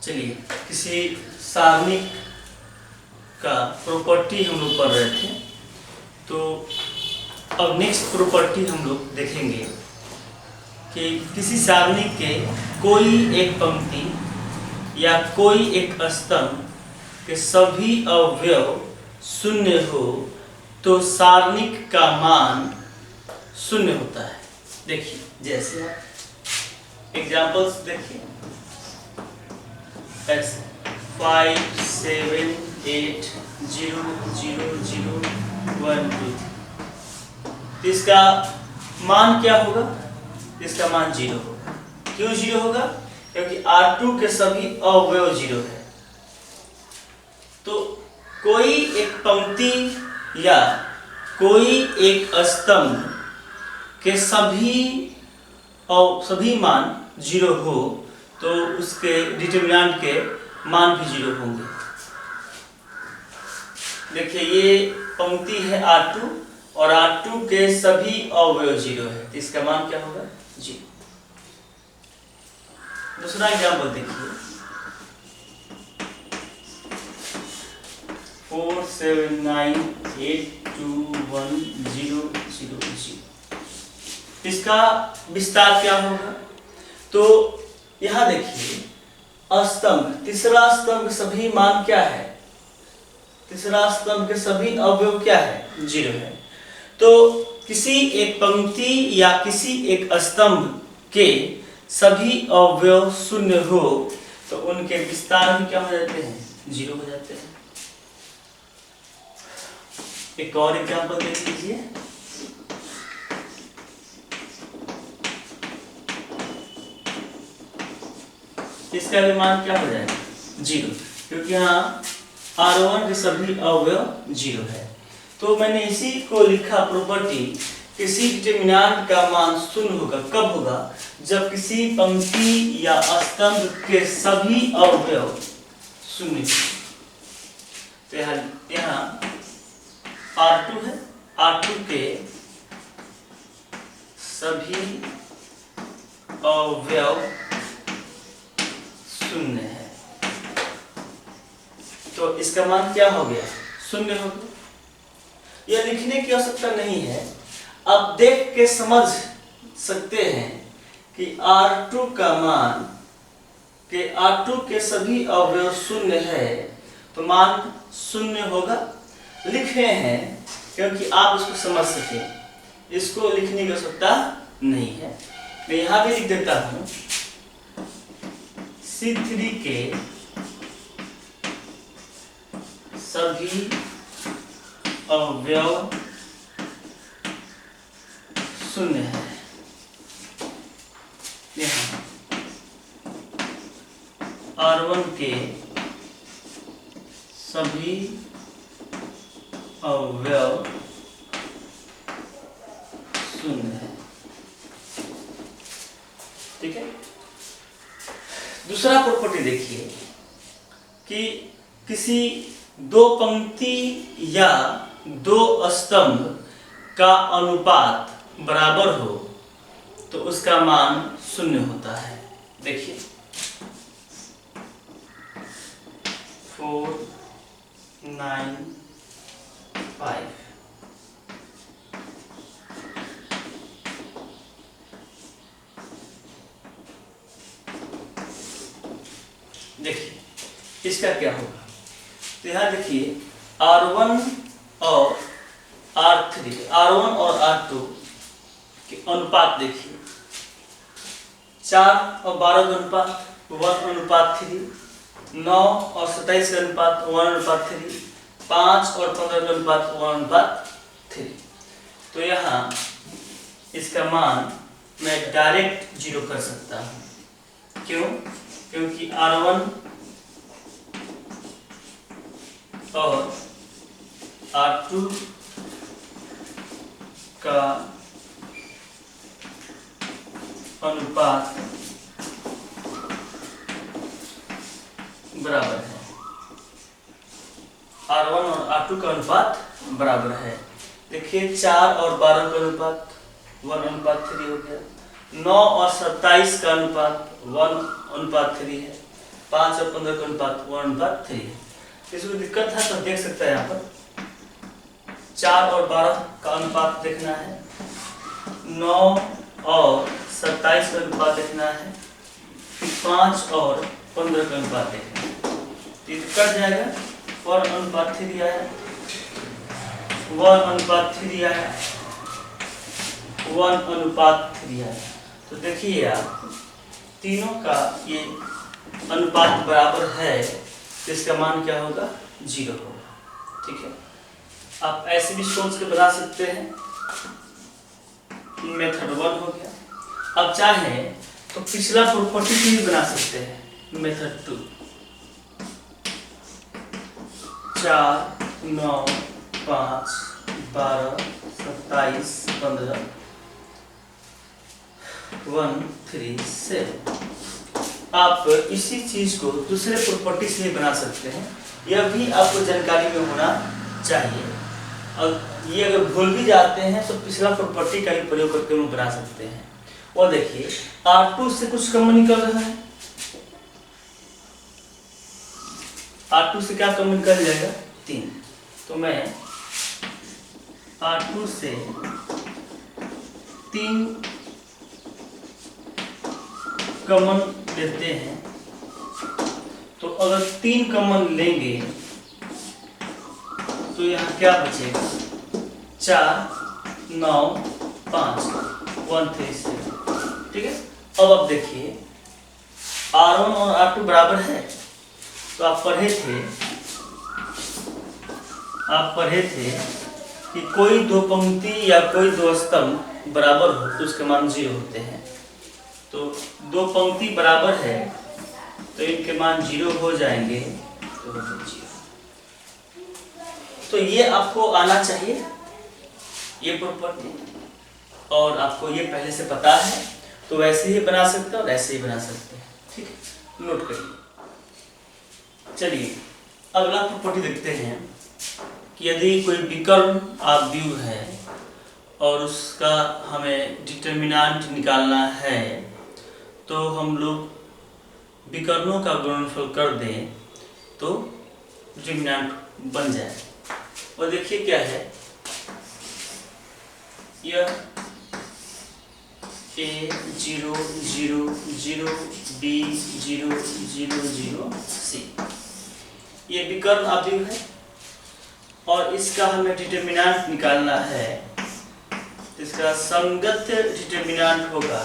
चलिए किसी सारणिक का प्रॉपर्टी हम लोग पढ़ रहे थे, तो अब नेक्स्ट प्रॉपर्टी हम लोग देखेंगे कि किसी सारणिक के कोई एक पंक्ति या कोई एक स्तंभ के सभी अवयव शून्य हो तो सारणिक का मान शून्य होता है। देखिए जैसे एग्जांपल्स देखिए, ऐसे 5 7 8 0 0 0 1 2 3, इसका मान क्या होगा? इसका मान 0 होगा। क्यों 0 होगा? क्योंकि R2 के सभी अवयव 0 है। तो कोई एक पंक्ति या कोई एक स्तंभ के सभी मान 0 हो तो उसके डिटरमिनेंट के मान भी 0 होंगे। देखिए ये पंक्ति है R2 और R2 के सभी अवयव 0 है, तो इसका मान क्या होगा? 0। दूसरा एग्जाम्पल देखिए, 4 7 9 8 2 1 0 0 0, इसका विस्तार क्या होगा? तो यहां देखिए स्तंभ, तीसरा स्तंभ के सभी मान क्या है? तीसरा स्तंभ के सभी अवयव क्या है? 0 है। तो किसी एक पंक्ति या किसी एक स्तंभ के सभी अवयव शून्य हो तो उनके विस्तार भी क्या हो जाते हैं? 0 हो जाते हैं। एक और एग्जांपल देख लीजिए, इसका भी मान क्या हो जाएगा? 0, क्योंकि यहाँ R1 के सभी अवयव 0 है। तो मैंने इसी को लिखा प्रॉपर्टी, किसी डिटरमिनेंट का मान शून्य होगा। कब होगा? जब किसी पंक्ति या स्तंभ के सभी अवयव शून्य हो। तो यहाँ R2 है, R2 के सभी अवयव शून्य है, तो इसका मान क्या हो गया? शून्य हो गया। यह लिखने की आवश्यकता नहीं है, आप देख के समझ सकते हैं कि R2 का मान के R2 के सभी अवयव शून्य है तो मान शून्य होगा। लिखे हैं क्योंकि आप इसको समझ सके, इसको लिखने की आवश्यकता नहीं है। मैं यहां भी लिख देता हूं, C3 के सभी अवयव शून्य है। यहाँ R1 के सभी अवयव शून्य है। ठीक है। दूसरा प्रॉपर्टी देखिए कि किसी दो पंक्ति या दो स्तंभ का अनुपात बराबर हो तो उसका मान शून्य होता है। देखिए 4 9 5, देखिए इसका क्या होगा? तो यहाँ देखिए R1 और R1 और R2 के अनुपात देखिए, 4 और 12 का अनुपात 1:3, 9 और 27 का अनुपात 1:3, 5 और 15 का अनुपात 1:3। तो यहाँ इसका मान मैं डायरेक्ट 0 कर सकता हूँ। क्यों? क्योंकि R1 और R2 का अनुपात बराबर है। R1 और R2 का अनुपात बराबर है। देखिए 4 और 12 का अनुपात 1:3 हो गया, 9 और 27 का अनुपात 1:3 है, 5 और 15 का अनुपात 1/3। इसमें दिक्कत है तो देख सकते हैं यहाँ पर 4 और 12 का अनुपात देखना है, 9 और 27 का अनुपात देखना है, 5 और 15 का अनुपात देखना है। तो ये कट जाएगा, 1/3 आया, 1/3 आया, 1/3 आया। तो देखिए आप तीनों का ये अनुपात बराबर है, तो इसका मान क्या होगा? 0 होगा। ठीक है, आप ऐसे भी सोच के बना सकते हैं। मेथड 1 हो गया। अब चाहे तो पिछला प्रॉपर्टी भी बना सकते हैं, मेथड 2। 4, 9, 5, 12, 27, 15, 1, 3, 7। आप इसी चीज को दूसरे प्रॉपर्टी से भी बना सकते हैं, यह भी आपको जानकारी में होना चाहिए। और ये अगर भूल भी जाते हैं तो पिछला प्रॉपर्टी का भी प्रयोग करके हम बना सकते हैं। और देखिए R2 से कुछ कॉमन निकल रहा है, R2 से क्या कॉमन निकल जाएगा? 3। तो मैं R2 से 3 कॉमन लेते हैं। तो अगर 3 कॉमन लेंगे तो यहाँ क्या बचेगा? 4, 9, 5, 1, 3, 7। ठीक है, अब आप देखिए R1 और R2 बराबर है। तो आप पढ़े थे कि कोई दो पंक्ति या कोई दो स्तंभ बराबर हो तो उसके मान 0 होते हैं। तो दो पंक्ति बराबर है तो इनके मान 0 हो जाएंगे, तो 0। तो ये आपको आना चाहिए, ये प्रॉपर्टी, और आपको ये पहले से पता है, तो वैसे ही बना सकते हैं और ऐसे ही बना सकते हैं। ठीक है, नोट करिए। चलिए अगला प्रॉपर्टी देखते हैं कि यदि कोई विकर्ण आव्यूह है और उसका हमें डिटर्मिनेंट निकालना है, तो हम लोग विकर्णों का गुणनफल कर दें तो डिटर्मिनेंट बन जाए। और देखिए क्या है, यह A0 0 0 B0 0 0 C ये विकर्ण आव्यूह है और इसका हमें डिटर्मिनेंट निकालना है। तो इसका संगत डिटर्मिनेंट होगा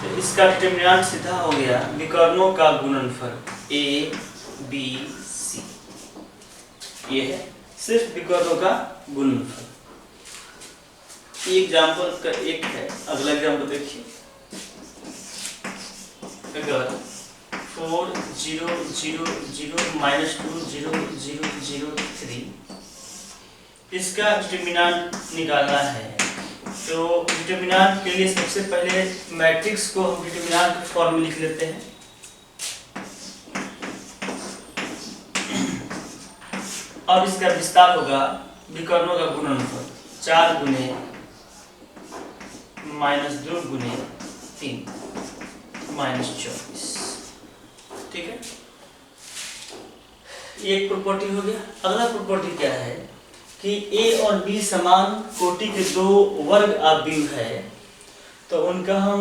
तो इसका डिटर्मिनेंट सीधा हो गया विकर्णों का गुणनफल A B C। ये है सिर्फ विकर्णों का गुणनफल। एग्जाम्पल का एक है, अगला एग्जाम्पल देखिए। अगर 4 0 0 0 -2 0 0 0 3 इसका डिटर्मिनेंट निकालना है, तो डिटर्मिनेंट के लिए सबसे पहले मैट्रिक्स को हम डिटर्मिनेंट के फॉर्म में लिख लेते हैं। अब इसका विस्तार होगा विकर्णों का गुणनफल 4 गुने -2 गुने 3 -24। ठीक है, ये एक प्रॉपर्टी हो गया। अगला प्रॉपर्टी क्या है कि A और B समान कोटि के दो वर्ग आव्यूह है, तो उनका हम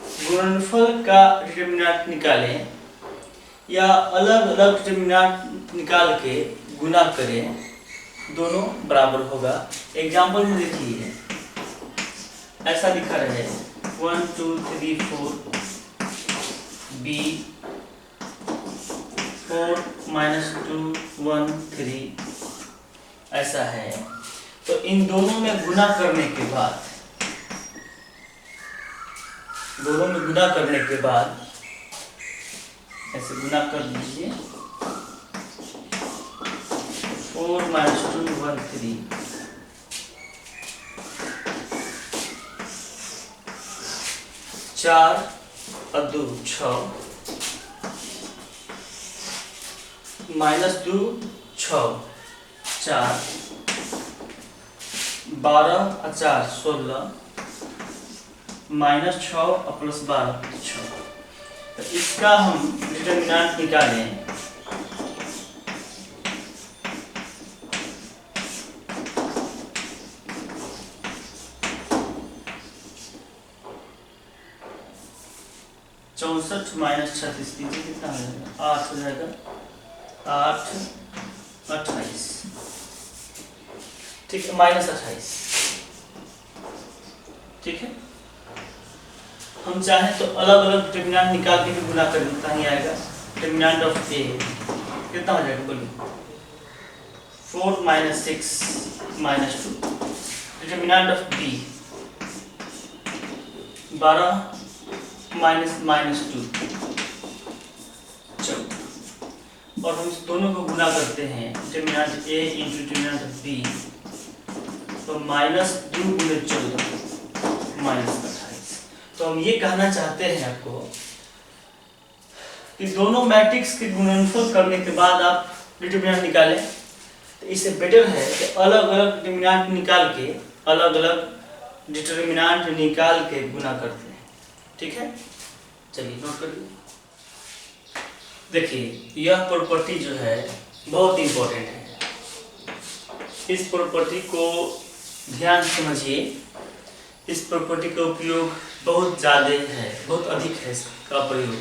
गुणनफल का डिटर्मिनेंट निकालें या अलग अलग डिटर्मिनेंट निकाल के गुना करें, दोनों बराबर होगा। एग्जाम्पल में देखिए ऐसा लिखा रहे 1 2 3 4 B 4 -2 1 3 ऐसा है। तो इन दोनों में गुना करने के बाद ऐसे गुना कर लीजिए 4 -2 1 3 4 और 2 6 -2 6 4 12 और 4 16 -6 और +12 6। तो इसका हम डिटरमिनेंट निकालें। -34 -36 कीजिए कितना हो जाएगा, 8 हो जाएगा, 8 28, ठीक है, -28, ठीक है। हम चाहें तो अलग अलग डिटरमिनेंट निकाल के भी गुना कर देता ही आएगा। डिटरमिनेंट ऑफ ए कितना हो जाएगा बोलिए, 4 - 6 -2। Determinant of B 12 -2 14। और हम इस दोनों को गुना करते हैं, determinant A into determinant of B, तो -2 × 14 -28। तो हम ये कहना चाहते हैं आपको कि दोनों मैट्रिक्स के गुणनफल करने के बाद आप डिटरमिनेंट निकालें। तो इससे बेटर है कि अलग अलग डिटरमिनेंट निकाल के गुना करते हैं, ठीक है। चलिए नोट करिए। देखिए यह प्रॉपर्टी जो है बहुत इंपॉर्टेंट है, इस प्रॉपर्टी को ध्यान से समझिए। इस प्रॉपर्टी का उपयोग बहुत ज़्यादा है, बहुत अधिक है इसका प्रयोग।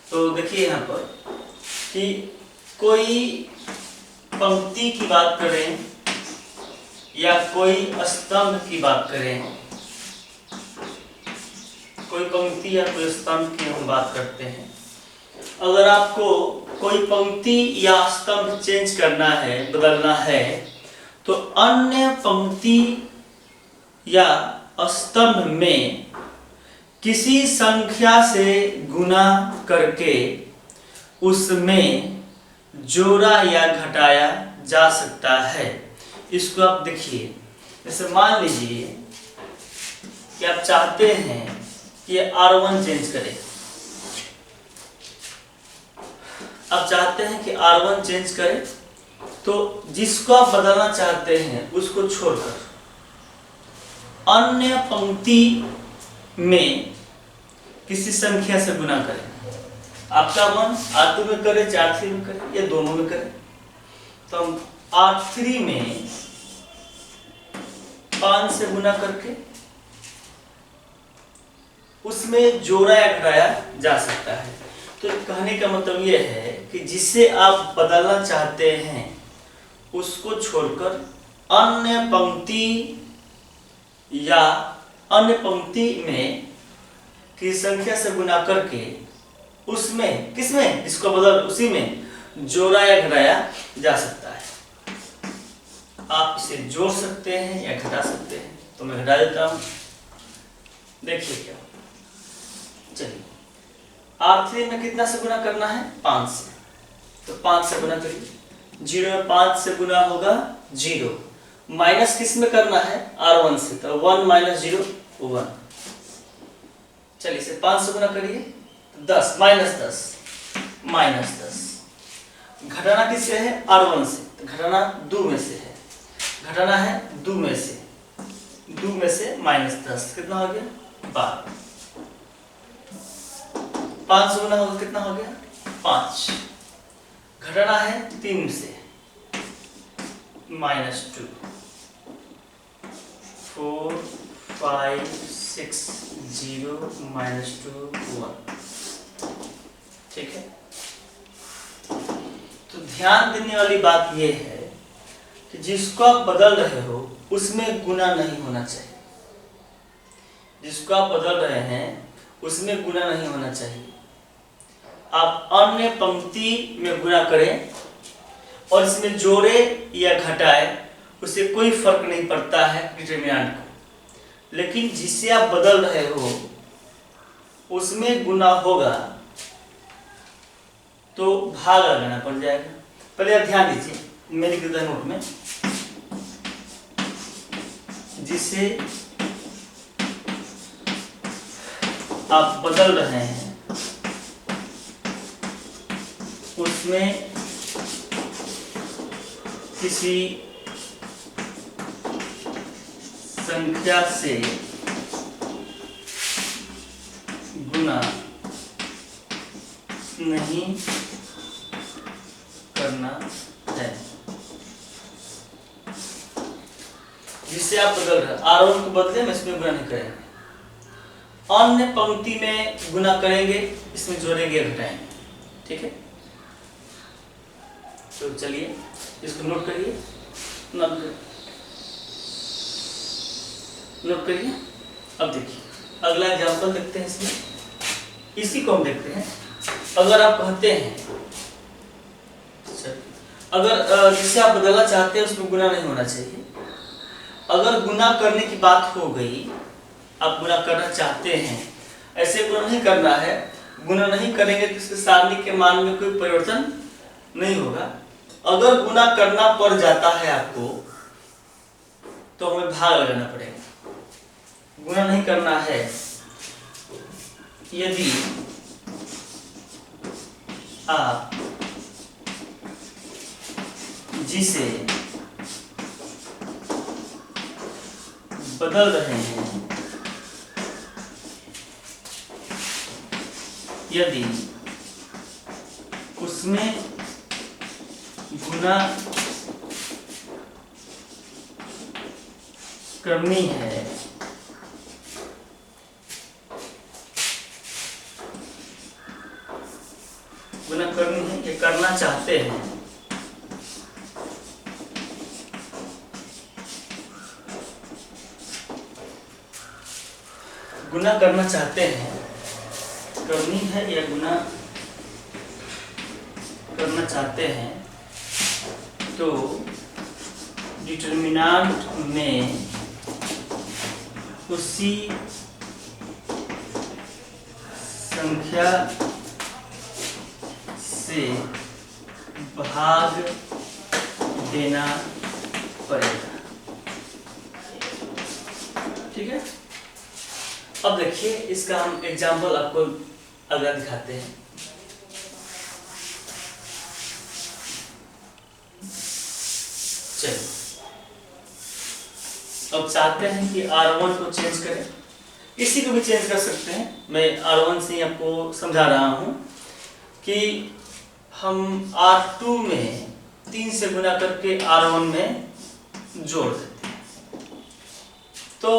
तो देखिए यहाँ पर कि कोई पंक्ति की बात करें या कोई स्तंभ की बात करें, कोई पंक्ति या कोई स्तंभ की हम बात करते हैं। अगर आपको कोई पंक्ति या स्तंभ चेंज करना है, बदलना है, तो अन्य पंक्ति या स्तंभ में किसी संख्या से गुना करके उसमें जोड़ा या घटाया जा सकता है। इसको आप देखिए, जैसे मान लीजिए कि आप चाहते हैं कि R1 चेंज करें, आप चाहते हैं कि R1 चेंज करें, तो जिसको आप बदलना चाहते हैं उसको छोड़कर अन्य पंक्ति में किसी संख्या से गुना करें। आपका मन R2 में करें, R3 में करें या दोनों में करें। तो हम R3 में 5 से गुना करके उसमें जोड़ा या घटाया जा सकता है। तो कहने का मतलब यह है कि जिसे आप बदलना चाहते हैं उसको छोड़कर अन्य पंक्ति या अन्य पंक्ति में की संख्या से गुना करके उसमें किसमें इसको बदल उसी में जोड़ा या घटाया जा सकता है। आप इसे जोड़ सकते हैं या घटा सकते हैं। तो मैं घटा देता हूं, देखिए क्या। चलिए R3 में कितना से गुना करना है, 5 से, तो 5 से गुना करिए। 0 में 5 से गुना होगा 0, माइनस किस में करना है, R1 से, तो 1 - 0 1। चलिए इसे 5 से गुना करिए, 10 -10 घटाना किससे है, R1 से, तो घटाना 2 में से है, घटाना है 2 में से -10 कितना हो गया, 12। 5 से गुना होगा कितना हो गया, 5। घटाना है 3 से -2 4 5 6 0 -2 1, ठीक है। तो ध्यान देने वाली बात यह है कि जिसको आप बदल रहे हो उसमें गुना नहीं होना चाहिए। जिसको आप बदल रहे हैं उसमें गुना नहीं होना चाहिए। आप अन्य पंक्ति में गुना करें और इसमें जोड़े या घटाए, उससे कोई फर्क नहीं पड़ता है डिटरमिनेंट को। लेकिन जिससे आप बदल रहे हो उसमें गुना होगा तो भाग लगाना पड़ जाएगा। पहले आप ध्यान दीजिए, मैं लिख देता हूं नोट में, जिसे आप बदल रहे हैं उसमें किसी संख्या से गुना नहीं करना है, जिससे आप बदल रहे R1 को बदले में इसमें गुना नहीं करेंगे। अन्य पंक्ति में गुना करेंगे, इसमें जोड़ेंगे घटाएंगे। ठीक है, तो चलिए इसको नोट करिए, नोट करिए। अब देखिए अगला एग्जांपल देखते हैं। इसमें इसी को हम देखते हैं। अगर आप कहते हैं, अगर जिससे आप बदलना चाहते हैं उसमें गुना नहीं होना चाहिए। अगर गुना करने की बात हो गई, आप गुना करना चाहते हैं, ऐसे गुना नहीं करना है, गुना नहीं करेंगे तो इसके सारणी के मान में कोई परिवर्तन नहीं होगा। अगर गुना करना पड़ जाता है आपको तो हमें भाग लगाना पड़ेगा। गुना नहीं करना है, यदि आप जिसे बदल रहे हैं, यदि उसमें गुना करनी है, गुना करनी है या करना चाहते हैं, गुना करना चाहते हैं, करनी है या गुना करना चाहते हैं, तो डिटरमिनेंट में उसी संख्या से भाग देना पड़ेगा। ठीक है, अब देखिए इसका हम एग्जाम्पल आपको अगला दिखाते हैं। चलिए, अब चाहते हैं कि R1 को चेंज करें, इसी को भी चेंज कर सकते हैं। मैं R1 से ही आपको समझा रहा हूं कि हम R2 में 3 से गुना करके R1 में जोड़ देते हैं, तो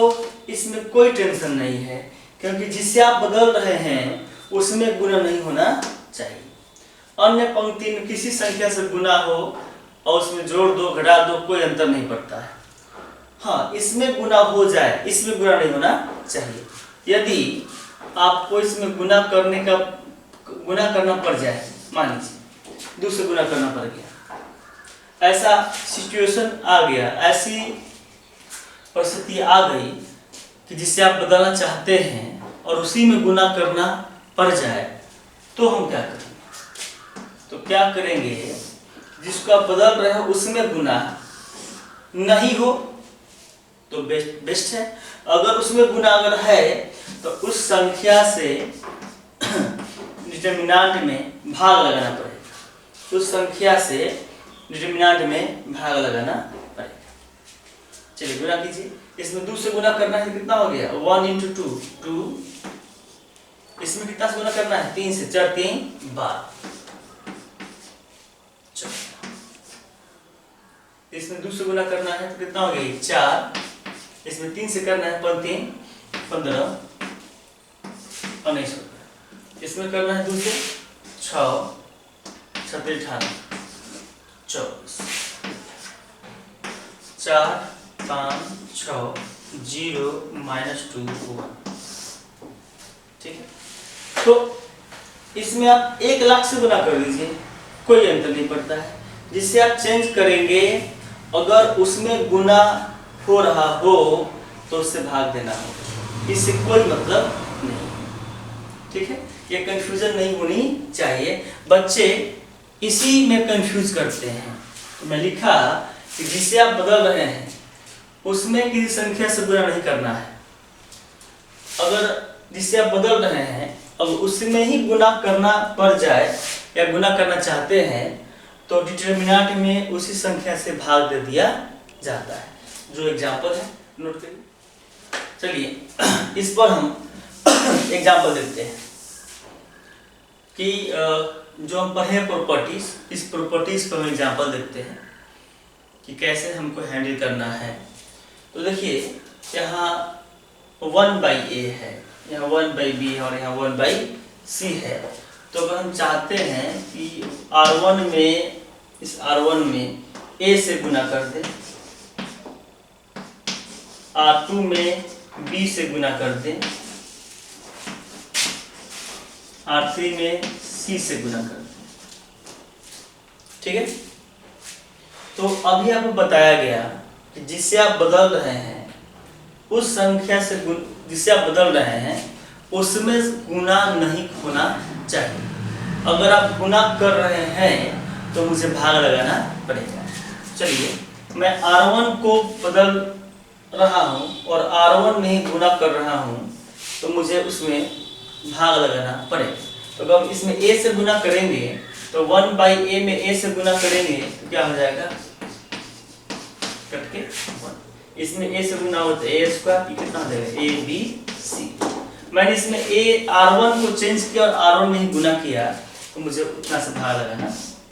इसमें कोई टेंशन नहीं है, क्योंकि जिससे आप बदल रहे हैं उसमें गुना नहीं होना चाहिए। अन्य पंक्ति में किसी संख्या से गुना हो और उसमें जोड़ दो घटा दो, कोई अंतर नहीं पड़ता है। हाँ, इसमें गुना हो जाए, इसमें गुना नहीं होना चाहिए। यदि आपको इसमें गुना करना पड़ जाए, मान लीजिए 2 से गुना करना पड़ गया, ऐसा सिचुएशन आ गया, ऐसी परिस्थिति आ गई कि जिससे आप बदलना चाहते हैं और उसी में गुना करना पड़ जाए, तो हम क्या करेंगे? तो क्या करेंगे, जिसको आप बदल रहे हो उसमें गुना नहीं हो तो बेस्ट है। अगर उसमें गुना अगर है तो उस संख्या से डिटरमिनेंट में भाग लगाना पड़ेगा। उस संख्या से डिटरमिनेंट में भाग लगाना पड़ेगा। चलिए गुना कीजिए। इसमें 2 से गुना करना है, कितना हो गया? 1 × 2 2। इसमें कितना से गुना करना है? 3 से। 4 3 12। इसमें 2 से गुना करना है तो कितना हो गया? 4। इसमें 3 से करना है, 5 3 15 और 19। इसमें करना है 2 से 6 36 18 24। 4 5 6 0 -2 1। ठीक है, तो इसमें आप 1 लाख से गुना कर लीजिए, कोई अंतर नहीं पड़ता है। जिससे आप चेंज करेंगे, अगर उसमें गुना हो रहा हो तो उससे भाग देना होगा, इससे कोई मतलब नहीं। ठीक है, ये कंफ्यूजन नहीं होनी चाहिए। बच्चे इसी में कंफ्यूज करते हैं। तो मैं लिखा कि जिससे आप बदल रहे हैं उसमें किसी संख्या से गुना नहीं करना है। अगर जिससे आप बदल रहे हैं अब उसमें ही गुना करना पड़ जाए या गुना करना चाहते हैं तो डिटरमिनेंट में उसी संख्या से भाग दे दिया जाता है। जो एग्जाम्पल है नोट करिए। चलिए इस पर हम एग्जाम्पल देखते हैं। कि जो हम पढ़े प्रॉपर्टीज, इस प्रॉपर्टीज पर हम एग्जांपल देखते हैं कि कैसे हमको हैंडल करना है। तो देखिए यहाँ 1/a है, यहाँ 1/b है और यहाँ 1/c है। तो अगर हम चाहते हैं कि R1 में, इस R1 में a से गुना कर दें, R2 में b से गुना कर दें, R3 में c से गुना कर दें, ठीक है। तो अभी आपको बताया गया कि जिससे आप बदल रहे हैं उस संख्या से जिससे आप बदल रहे हैं उसमें गुना नहीं होना चाहिए। अगर आप गुना कर रहे हैं तो मुझे भाग लगाना पड़ेगा। चलिए मैं R1 को बदल रहा हूं और R1 में ही गुना कर रहा हूं, तो मुझे उसमें भाग लगाना पड़ेगा। तो अगर हम इसमें a से गुना करेंगे तो 1/a में a से गुना करेंगे तो क्या हो जाएगा, कट के 1। इसमें a से गुना होता है a², कितना हो जाएगा abc। मैंने इसमें R1 को चेंज किया और R1 में ही गुना किया, तो मुझे उतना से भाग लगाना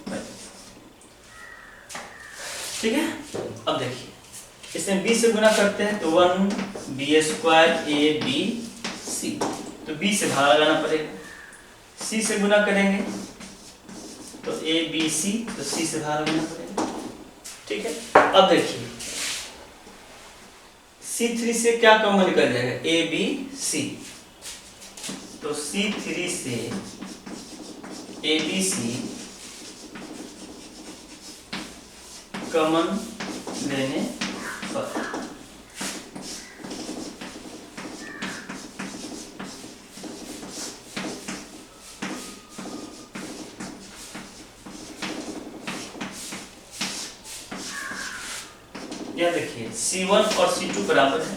पड़ेगा, ठीक है। अब देखिए इसमें b से गुना करते हैं तो 1b² abc, तो b से भाग लगाना पड़ेगा। c से गुना करेंगे तो abc, तो c से भाग लगाना पड़ेगा, ठीक है। अब देखिए C3 से क्या कॉमन निकल जाएगा, abc, तो C3 से abc कॉमन लेने पर यह देखिए C1 और C2 बराबर है।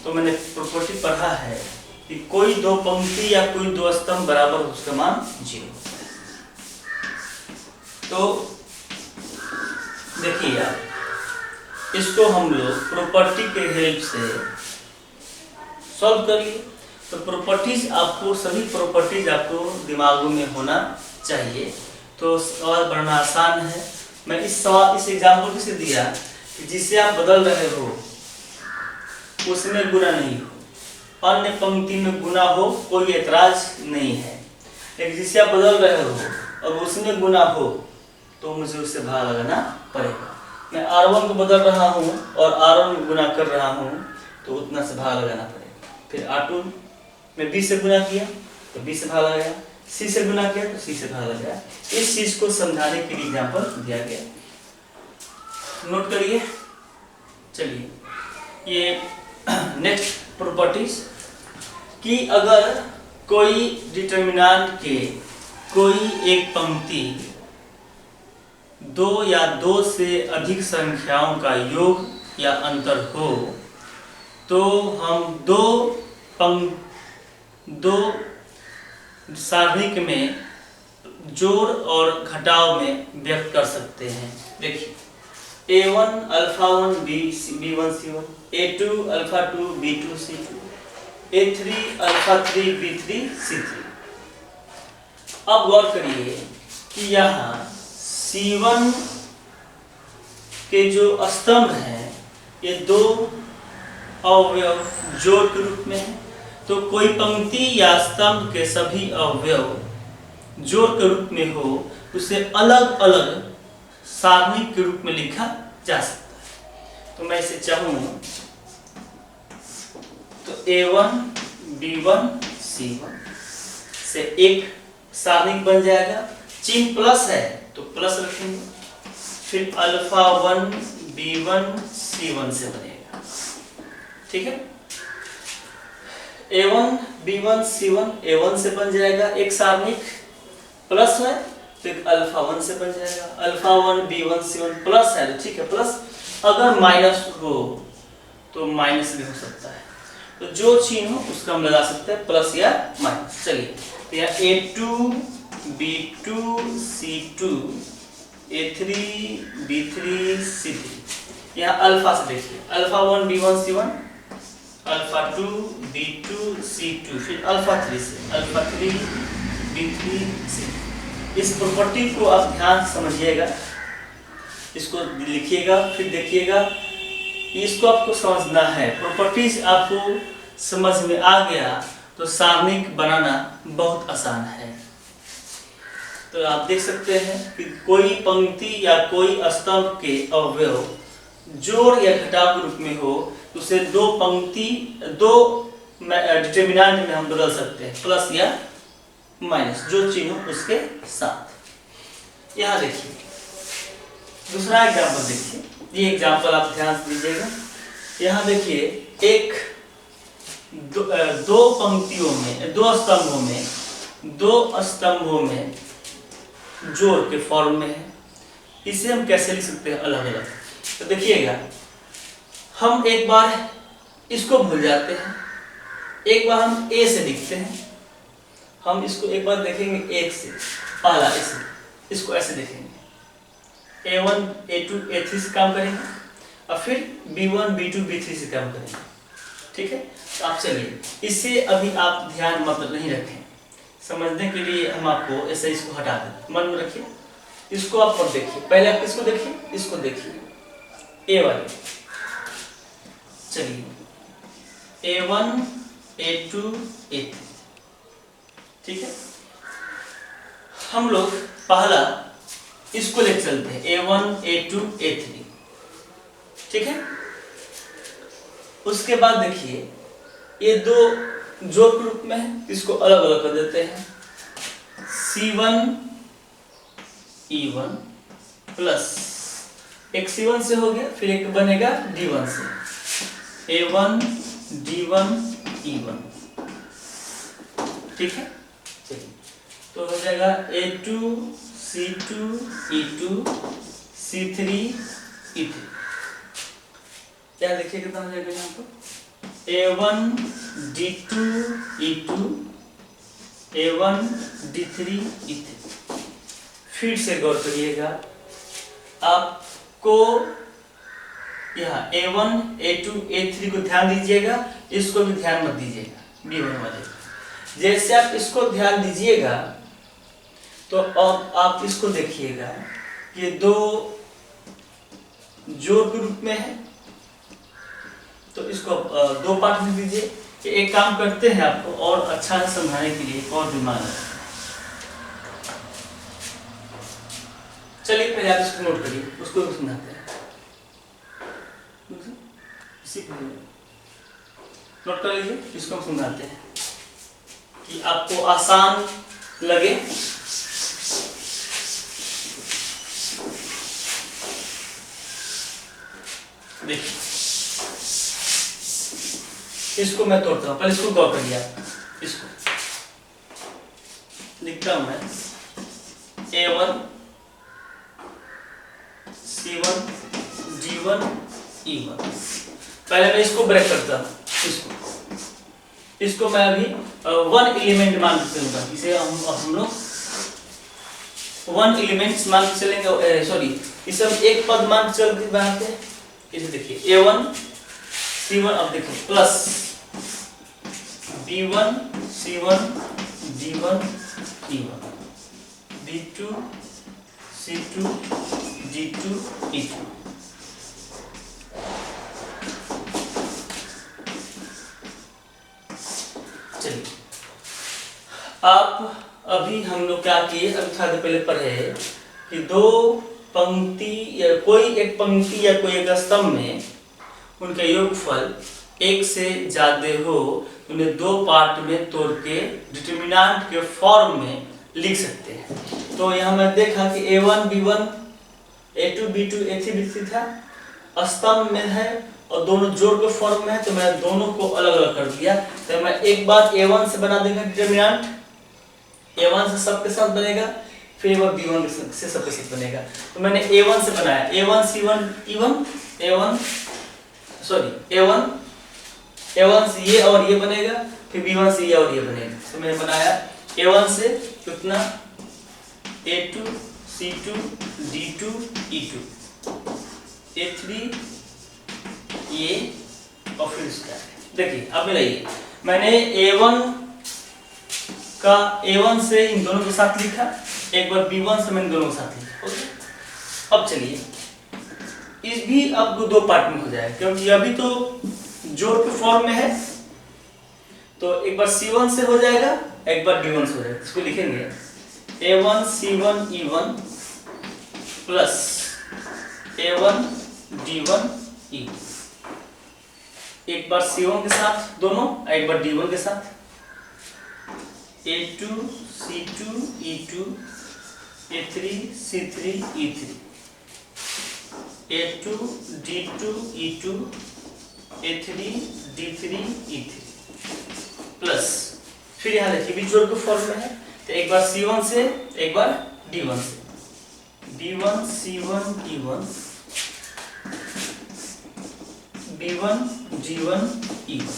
तो मैंने प्रॉपर्टी पढ़ा है कि कोई दो पंक्ति या कोई दो स्तंभ बराबर हो उसका मान 0 होता है। तो देखिए आप इसको हम लोग प्रॉपर्टी के हेल्प से सॉल्व करिए। तो प्रॉपर्टीज आपको, सभी प्रॉपर्टीज आपको दिमागों में होना चाहिए, तो सवाल बढ़ना आसान है। मैं इस एग्जाम्पल किसे दिया कि जिससे आप बदल रहे हो उसमें गुना नहीं हो, अन्य पंक्ति में गुना हो, कोई ऐतराज नहीं है। लेकिन जिससे आप बदल रहे हो और उसमें गुना हो तो मुझे उससे भाग लगाना पड़ेगा। मैं R1 को बदल रहा हूँ और R1 में गुना कर रहा हूँ, तो उतना से भाग लगाना पड़ेगा। फिर R2 में b से गुना किया तो b से भाग लगाया, c से गुना किया तो c से भाग लगाया। इस चीज को समझाने के लिए एग्जाम्पल दिया गया, नोट करिए। चलिए ये नेक्स्ट प्रॉपर्टीज कि अगर कोई डिटरमिनेंट के कोई एक पंक्ति दो या दो से अधिक संख्याओं का योग या अंतर हो, तो हम दो सारणिक में जोड़ और घटाव में व्यक्त कर सकते हैं। देखिए A1 alpha 1 B1 C1, A2 alpha 2 B2 C2, A3 alpha 3 B3 C3। अब गौर करिए कि यहाँ C1 के जो स्तंभ हैं ये दो अवयव जोड़ के रूप में है। तो कोई पंक्ति या स्तंभ के सभी अवयव जोड़ के रूप में हो, उसे अलग अलग सारणिक के रूप में लिखा जा सकता है। तो मैं इसे चाहूँ तो A1 B1 C1 से एक सारणिक बन जाएगा। चिन्ह प्लस है तो प्लस रखेंगे, फिर अल्फा 1 B1 C1 से बनेगा, ठीक है। A1 B1 C1 A1 से बन जाएगा एक सारणिक, प्लस है तो एक अल्फा 1 से बन जाएगा। अल्फा 1 B1 C1 प्लस है तो ठीक है प्लस, अगर माइनस हो तो माइनस भी हो सकता है। तो जो चिन्ह हो उसका हम लगा सकते हैं प्लस या माइनस। चलिए तो यहाँ A2 B2 C2 A3 B3 C3, यहाँ अल्फा से देखिए alpha 1 B1 C1, alpha 2 B2 C2, फिर अल्फा 3 से अल्फा 3 B3 C। इस प्रॉपर्टी को आप ध्यान से समझिएगा, इसको लिखिएगा, फिर देखिएगा, इसको आपको समझना है। प्रॉपर्टीज आपको समझ में आ गया तो सारणिक बनाना बहुत आसान है। तो आप देख सकते हैं कि कोई पंक्ति या कोई स्तंभ के अवयव जोड़ या घटाव के रूप में हो तो उसे दो डिटरमिनेंट में हम बदल सकते हैं, प्लस या माइनस, जो चिन्ह हो उसके साथ। यहाँ देखिए दूसरा एग्जाम्पल देखिए, ये एग्जाम्पल आप ध्यान से दीजिएगा। यहाँ देखिए दो पंक्तियों में, दो स्तंभों में जोड़ के फॉर्म में है। इसे हम कैसे लिख सकते हैं अलग अलग? तो देखिएगा, हम एक बार इसको भूल जाते हैं, एक बार हम ए से लिखते हैं। हम इसको एक बार देखेंगे एक से, पहला ऐसे, इसको ऐसे देखेंगे, A1 A2 A3 से काम करेंगे और फिर B1 B2 B3 से काम करेंगे। ठीक है, तो आप चलिए इससे अभी आप ध्यान मतलब नहीं रखें, समझने के लिए हम आपको ऐसे इसको हटा दें, मन में रखिए। इसको आप और देखिए, पहले आप इसको देखिए, इसको देखिए, A वाले, चलिए A1 A2 A3, ठीक है। हम लोग पहला इसको लेकर चलते हैं, A1 A2 A3, ठीक है। उसके बाद देखिए ये दो जोड़ के रूप में है, इसको अलग अलग कर देते हैं, C1 E1 प्लस एक C1 से हो गया, फिर एक बनेगा D1 से, A1 D1 E1, ठीक है। चलिए तो हो जाएगा A2 C2 E2 C3 E3। क्या देखिए कितना हो जाएगा यहाँ पर, A1 D2 E2 A1 D3 E3। फिर से गौर करिएगा, आपको यहाँ A1 A2 A3 को ध्यान दीजिएगा, इसको भी ध्यान मत दीजिएगा B1 वाले। जैसे आप इसको ध्यान दीजिएगा तो अब आप इसको देखिएगा, ये दो जोड़ के रूप में है, तो इसको दो पार्ट में दीजिए। एक काम करते हैं, आपको और अच्छा से समझाने के लिए और दिमाग है। चलिए पहले आप इसको नोट करिए, उसको भी समझाते हैं। इसी को नोट कर लीजिए, इसको हम समझाते हैं कि आपको आसान लगे। देखिए इसको मैं तोड़ता हूं, पहले इसको गौर करिए आप, इसको लिखता हूं मैं A1 C1 D1 E1। पहले मैं इसको ब्रेक करता हूं, इसको मैं अभी 1 एलिमेंट मान के चलूंगा, इसे हम लोग 1 एलिमेंट्स मान के चलेंगे, सॉरी इसे हम एक पद मान के चलते बनाते हैं। इसे देखिए A1 C1, अब देखिए plus B1 C1 D1 E1 B2 C2 D2 E2। चलिए आप अभी हम लोग क्या किए, अभी थोड़ा देर पहले पढ़े कि दो पंक्ति या कोई एक पंक्ति या कोई एक स्तंभ में उनका योगफल एक से ज्यादा हो, उन्हें दो पार्ट में तोड़ के डिटरमिनेंट के फॉर्म में लिख सकते हैं। तो यहाँ मैं देखा कि A1 B1 A2 B2 A3 B3 था, स्तंभ में है और दोनों जोड़ के फॉर्म में है, तो मैं दोनों को अलग अलग कर दिया। तो मैं एक बार A1 से बना देगा डिटरमिनेंट, A1 से सबके साथ बनेगा, फिर वह B1 से सबके साथ बनेगा। तो मैंने A1 से बनाया A1 C1 E1 A1 से ये और ये बनेगा, फिर B1 से ये और ये बनेगा। तो मैंने बनाया A1 से कितना A2 C2 D2 E2 A3 ये और फिर इसका। देखिए अब मिलाइए, मैंने A1 का A1 से इन दोनों के साथ लिखा, एक बार B1 से मैंने दोनों के साथ लिखा। ओके, अब चलिए इस भी अब दो पार्ट में हो जाएगा, क्योंकि अभी तो जोड़ के फॉर्म में है, तो एक बार C1 से हो जाएगा, एक बार D1 से हो जाएगा। इसको लिखेंगे A1 C1 E1 plus A1 D1 E। एक बार C1 के साथ दोनों, एक बार D1 के साथ, A2 C2 E2 A3 C3 E3 A2 D2 E2 A3 D3 E3 plus, फिर यहाँ देखिए भी जोड़ के फॉर्म में है, तो एक बार C1 से एक बार D1 से, B1 C1 E1 B1 G1 E1,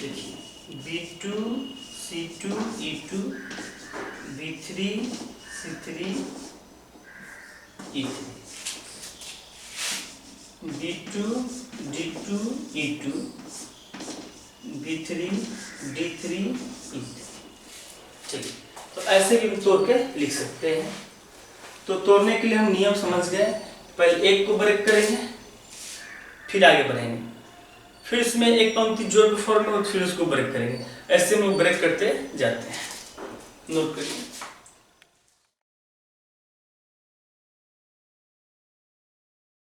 देखिए B2 C2 E2 B3 C3 E3 B2 D2 E2 B3 D3 E3। चलिए, तो ऐसे भी तोड़ के लिख सकते हैं। तो तोड़ने के लिए हम नियम समझ गए, पहले एक को ब्रेक करेंगे, फिर आगे बढ़ेंगे, फिर इसमें एक पंक्ति जोड़ के फॉर्म में, फिर उसको ब्रेक करेंगे, ऐसे में ब्रेक करते जाते हैं। नोट करिए।